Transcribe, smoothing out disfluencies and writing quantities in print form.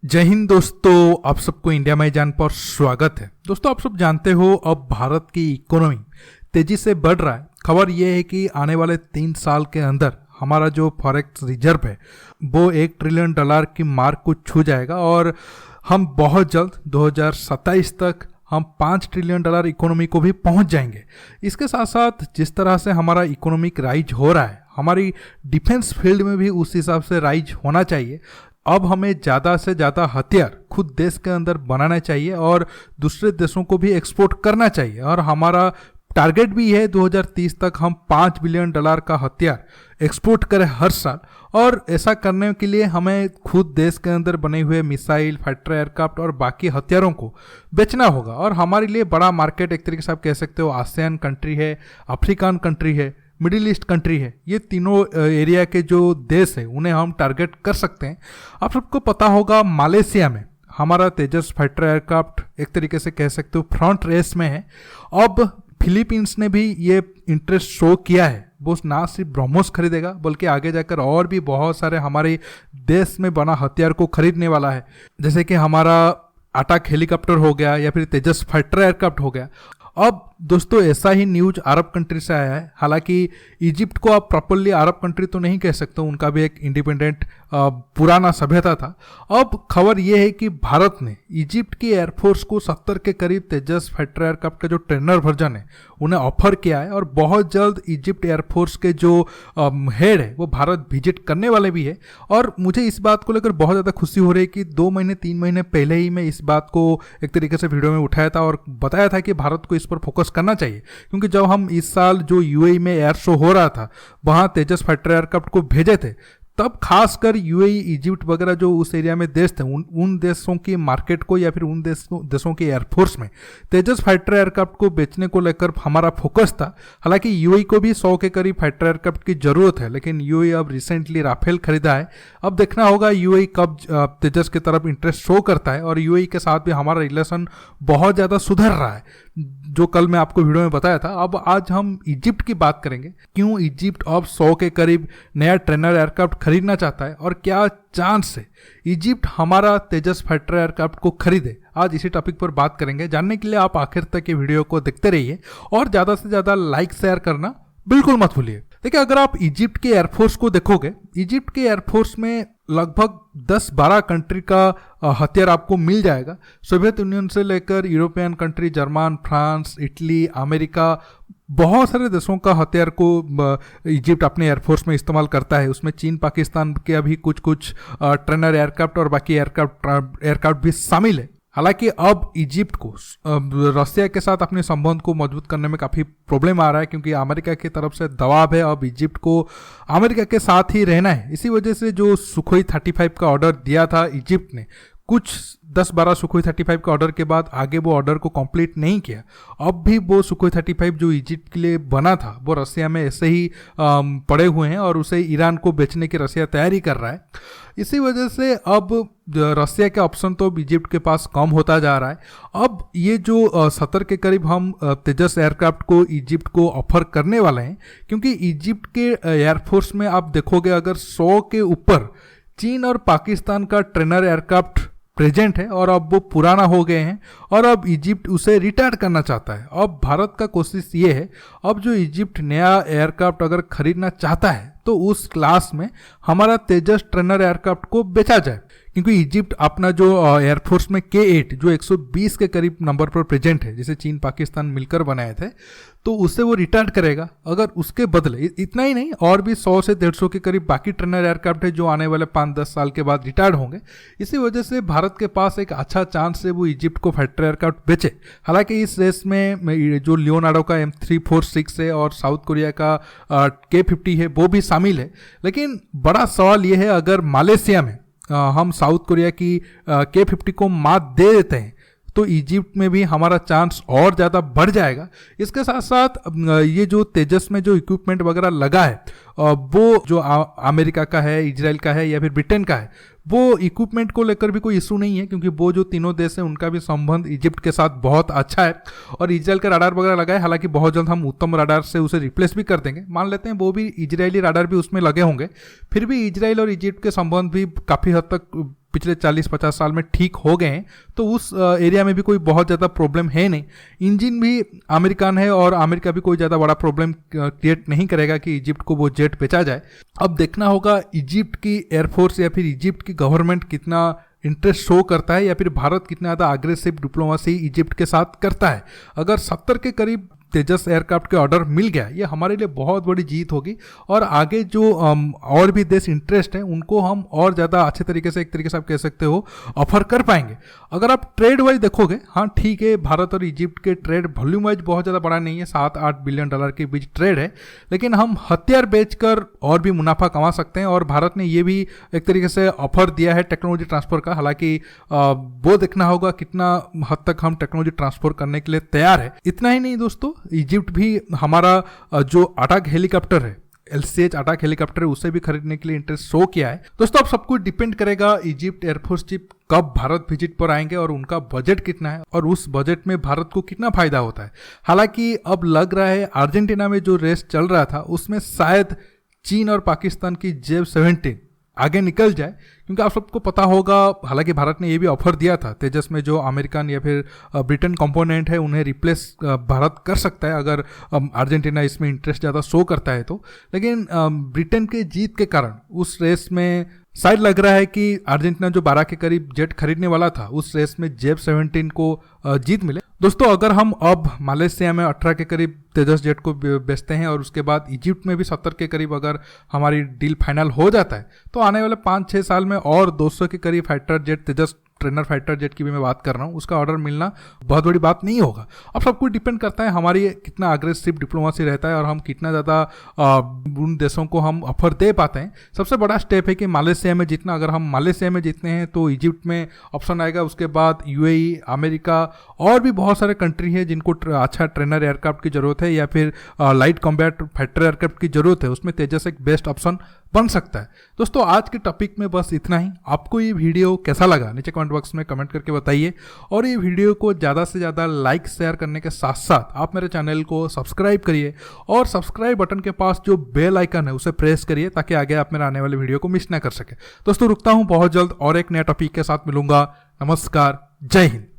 जय हिंद दोस्तों, आप सबको इंडिया में जान पर स्वागत है। दोस्तों, आप सब जानते हो अब भारत की इकोनॉमी तेजी से बढ़ रहा है। खबर यह है कि आने वाले 3 साल के अंदर हमारा जो फॉरेक्स रिजर्व है वो $1 ट्रिलियन की मार्क को छू जाएगा और हम बहुत जल्द 2027 तक हम $5 ट्रिलियन इकोनॉमी को भी पहुंच जाएंगे। इसके साथ साथ जिस तरह से हमारा इकोनॉमिक राइज हो रहा है, हमारी डिफेंस फील्ड में भी उस हिसाब से राइज होना चाहिए। अब हमें ज़्यादा से ज़्यादा हथियार खुद देश के अंदर बनाना चाहिए और दूसरे देशों को भी एक्सपोर्ट करना चाहिए। और हमारा टारगेट भी है 2030 तक हम $5 बिलियन का हथियार एक्सपोर्ट करें हर साल। और ऐसा करने के लिए हमें खुद देश के अंदर बने हुए मिसाइल, फाइटर एयरक्राफ्ट और बाकी हथियारों को बेचना होगा। और हमारे लिए बड़ा मार्केट एक तरीके से आप कह सकते हो आसियान कंट्री है, अफ्रीकन कंट्री है, मिडिल ईस्ट कंट्री है। ये तीनों एरिया के जो देश है उन्हें हम टारगेट कर सकते हैं। आप सबको पता होगा मालयसिया में हमारा तेजस फाइटर एयरक्राफ्ट एक तरीके से कह सकते हो फ्रंट रेस में है। अब फिलीपींस ने भी ये इंटरेस्ट शो किया है। वो ना सिर्फ ब्रह्मोस खरीदेगा बल्कि आगे जाकर और भी बहुत सारे हमारे देश में बना हथियार को खरीदने वाला है, जैसे कि हमारा अटैक हेलीकॉप्टर हो गया या फिर तेजस फाइटर एयरक्राफ्ट हो गया। अब दोस्तों, ऐसा ही न्यूज अरब कंट्री से आया है। हालांकि इजिप्ट को आप प्रॉपरली अरब कंट्री तो नहीं कह सकते, उनका भी एक इंडिपेंडेंट पुराना सभ्यता था। अब खबर यह है कि भारत ने इजिप्ट की एयरफोर्स को 70 के करीब तेजस फाइटर एयरक्राफ्ट का जो ट्रेनर वर्जन है उन्हें ऑफर किया है। और बहुत जल्द इजिप्ट एयरफोर्स के जो हेड है वो भारत विजिट करने वाले भी है। और मुझे इस बात को लेकर बहुत ज़्यादा खुशी हो रही है कि 2 महीने पहले ही मैं इस बात को एक तरीके से वीडियो में उठाया था और बताया था कि भारत को इस पर फोकस करना चाहिए। क्योंकि जब हम इस साल जो यूएई में एयर शो हो रहा था वहां तेजस फाइटर एयरक्राफ्ट को भेजे थे, तब खासकर यूएई, इजिप्ट वगैरह जो उस एरिया में देश थे उन देशों की मार्केट को या फिर उन देशों की एयरफोर्स में तेजस फाइटर एयरक्राफ्ट को बेचने को लेकर हमारा फोकस था। हालांकि यूएई को भी 100 के करीब फाइटर एयरक्राफ्ट की जरूरत है, लेकिन यूएई अब रिसेंटली राफेल खरीदा है। अब देखना होगा यूएई कब तेजस की तरफ इंटरेस्ट शो करता है। और यूएई के साथ भी हमारा रिलेशन बहुत ज़्यादा सुधर रहा है, जो कल मैं आपको वीडियो में बताया था। अब आज हम इजिप्ट की बात करेंगे। क्यों इजिप्ट अब 100 के करीब नया ट्रेनर एयरक्राफ्ट खरीदना चाहता है और क्या चांस है इजिप्ट हमारा तेजस फाइटर एयरक्राफ्ट को खरीदे, आज इसी टॉपिक पर बात करेंगे। जानने के लिए आप आखिर तक ये वीडियो को देखते रहिए और ज़्यादा से ज़्यादा लाइक शेयर करना बिल्कुल मत भूलिए। देखिए, अगर आप इजिप्ट के एयरफोर्स को देखोगे, इजिप्ट के एयरफोर्स में लगभग 10-12 कंट्री का हथियार आपको मिल जाएगा। सोवियत यूनियन से लेकर European country, German, France, Italy, America, बहुत सारे देशों का हथियार को इजिप्ट अपने एयरफोर्स में इस्तेमाल करता है। उसमें चीन, पाकिस्तान के अभी कुछ ट्रेनर एयरक्राफ्ट और बाकी एयरक्राफ्ट भी शामिल है। हालांकि अब इजिप्ट को रसिया के साथ अपने संबंध को मजबूत करने में काफ़ी प्रॉब्लम आ रहा है, क्योंकि अमेरिका की तरफ से दबाव है। अब इजिप्ट को अमेरिका के साथ ही रहना है। इसी वजह से जो सुखोई 35 का ऑर्डर दिया था इजिप्ट ने, कुछ 10-12 सुखोई 35 के ऑर्डर के बाद आगे वो ऑर्डर को कंप्लीट नहीं किया। अब भी वो सुखोई 35 जो इजिप्ट के लिए बना था वो रसिया में ऐसे ही पड़े हुए हैं और उसे ईरान को बेचने की रसिया तैयारी कर रहा है। इसी वजह से अब रसिया के ऑप्शन तो इजिप्ट के पास कम होता जा रहा है। अब ये जो 70 के करीब हम तेजस एयरक्राफ्ट को इजिप्ट को ऑफर करने वाले हैं, क्योंकि इजिप्ट के एयरफोर्स में आप देखोगे अगर 100 के ऊपर चीन और पाकिस्तान का ट्रेनर एयरक्राफ्ट प्रेजेंट है और अब वो पुराना हो गए हैं और अब इजिप्ट उसे रिटायर करना चाहता है। अब भारत का कोशिश ये है, अब जो इजिप्ट नया एयरक्राफ्ट अगर खरीदना चाहता है तो उस क्लास में हमारा तेजस ट्रेनर एयरक्राफ्ट को बेचा जाए। क्योंकि इजिप्ट अपना जो एयरफोर्स में K8 जो 120 के करीब नंबर पर प्रेजेंट है, जिसे चीन पाकिस्तान मिलकर बनाए थे, तो उससे वो रिटायर करेगा। अगर उसके बदले इतना ही नहीं, और भी 100 से 150 के करीब बाकी ट्रेनर एयरक्राफ्ट है जो आने वाले 5-10 साल के बाद रिटायर्ड होंगे। इसी वजह से भारत के पास एक अच्छा चांस है वो इजिप्ट को फाइटर एयरक्राफ्ट बेचे। हालांकि इस रेस में जो लियोनार्डो का M346 है और साउथ कोरिया का K50 है वो भी शामिल है। लेकिन बड़ा सवाल ये है, अगर मालयसिया में हम साउथ कोरिया की K50 को मात दे देते हैं तो इजिप्ट में भी हमारा चांस और ज़्यादा बढ़ जाएगा। इसके साथ साथ ये जो तेजस में जो इक्विपमेंट वगैरह लगा है वो जो अमेरिका का है, इजराइल का है या फिर ब्रिटेन का है, वो इक्विपमेंट को लेकर भी कोई इशू नहीं है, क्योंकि वो जो तीनों देश हैं उनका भी संबंध इजिप्ट के साथ बहुत अच्छा है। और इजराइल का राडार वगैरह लगा है, हालांकि बहुत जल्द हम उत्तम राडार से उसे रिप्लेस भी कर देंगे। मान लेते हैं वो भी इजरायली राडार भी उसमें लगे होंगे, फिर भी इजराइल और इजिप्ट के संबंध भी काफ़ी हद तक पिछले 40-50 साल में ठीक हो गए हैं, तो उस एरिया में भी कोई बहुत ज़्यादा प्रॉब्लम है नहीं। इंजन भी अमेरिकन है और अमेरिका भी कोई ज़्यादा बड़ा प्रॉब्लम क्रिएट नहीं करेगा कि इजिप्ट को वो जेट बेचा जाए। अब देखना होगा इजिप्ट की एयरफोर्स या फिर इजिप्ट की गवर्नमेंट कितना इंटरेस्ट शो करता है या फिर भारत कितना ज़्यादा अग्रेसिव डिप्लोमेसी इजिप्ट के साथ करता है। अगर 70 के करीब तेजस एयरक्राफ्ट के ऑर्डर मिल गया, ये हमारे लिए बहुत बड़ी जीत होगी और आगे जो और भी देश इंटरेस्ट हैं उनको हम और ज़्यादा अच्छे तरीके से, एक तरीके से आप कह सकते हो, ऑफर कर पाएंगे। अगर आप ट्रेड वाइज देखोगे, हाँ ठीक है, भारत और इजिप्ट के ट्रेड वॉल्यूम वाइज बहुत ज़्यादा बड़ा नहीं है, 7-8 बिलियन डॉलर के बीच ट्रेड है, लेकिन हम हथियार बेचकर और भी मुनाफा कमा सकते हैं। और भारत ने ये भी एक तरीके से ऑफर दिया है टेक्नोलॉजी ट्रांसफर का। हालांकि वो देखना होगा कितना हद तक हम टेक्नोलॉजी ट्रांसफर करने के लिए तैयार है। इतना ही नहीं दोस्तों, इजिप्ट भी हमारा जो अटैक हेलीकॉप्टर है, LCH अटैक हेलीकॉप्टर है, उसे भी खरीदने के लिए इंटरेस्ट शो किया है। दोस्तों अब सब कुछ डिपेंड करेगा इजिप्ट एयरफोर्स चीफ कब भारत विजिट पर आएंगे और उनका बजट कितना है और उस बजट में भारत को कितना फायदा होता है। हालांकि अब लग रहा है अर्जेंटीना में जो रेस चल रहा था उसमें शायद चीन और पाकिस्तान की JF-17 आगे निकल जाए, क्योंकि आप सबको पता होगा, हालांकि भारत ने ये भी ऑफर दिया था तेजस में जो अमेरिकन या फिर ब्रिटेन कंपोनेंट है उन्हें रिप्लेस भारत कर सकता है अगर अर्जेंटीना इसमें इंटरेस्ट ज़्यादा शो करता है तो। लेकिन ब्रिटेन के जीत के कारण उस रेस में शायद लग रहा है कि अर्जेंटीना जो 12 के करीब जेट खरीदने वाला था उस रेस में JF-17 को जीत मिले। दोस्तों अगर हम अब मलेशिया में 18 के करीब तेजस जेट को बेचते हैं और उसके बाद इजिप्ट में भी 70 के करीब अगर हमारी डील फाइनल हो जाता है तो आने वाले 5-6 साल में और 200 के करीब फाइटर जेट, तेजस ट्रेनर फाइटर जेट की भी मैं बात कर रहा हूँ, उसका ऑर्डर मिलना बहुत बड़ी बात नहीं होगा। अब सब कुछ डिपेंड करता है हमारी कितना अग्रेसिव डिप्लोमेसी रहता है और हम कितना ज़्यादा उन देशों को हम ऑफर दे पाते हैं। सबसे बड़ा स्टेप है कि मलेशिया में जीतना। अगर हम मलेशिया में जीतते हैं तो इजिप्ट में ऑप्शन आएगा, उसके बाद UAE, अमेरिका और भी बहुत सारे कंट्री है जिनको अच्छा ट्रेनर एयरक्राफ्ट की जरूरत है या फिर लाइट कॉम्बैट फाइटर एयरक्राफ्ट की जरूरत है, उसमें तेजस एक बेस्ट ऑप्शन बन सकता है। दोस्तों आज के टॉपिक में बस इतना ही। आपको ये वीडियो कैसा लगा नीचे कमेंट बॉक्स में कमेंट करके बताइए और ये वीडियो को ज़्यादा से ज़्यादा लाइक शेयर करने के साथ साथ आप मेरे चैनल को सब्सक्राइब करिए और सब्सक्राइब बटन के पास जो बेल आइकन है उसे प्रेस करिए ताकि आगे आप मेरे आने वाले वीडियो को मिस ना कर सके। दोस्तों रुकता हूँ, बहुत जल्द और एक नया टॉपिक के साथ मिलूंगा। नमस्कार, जय हिंद।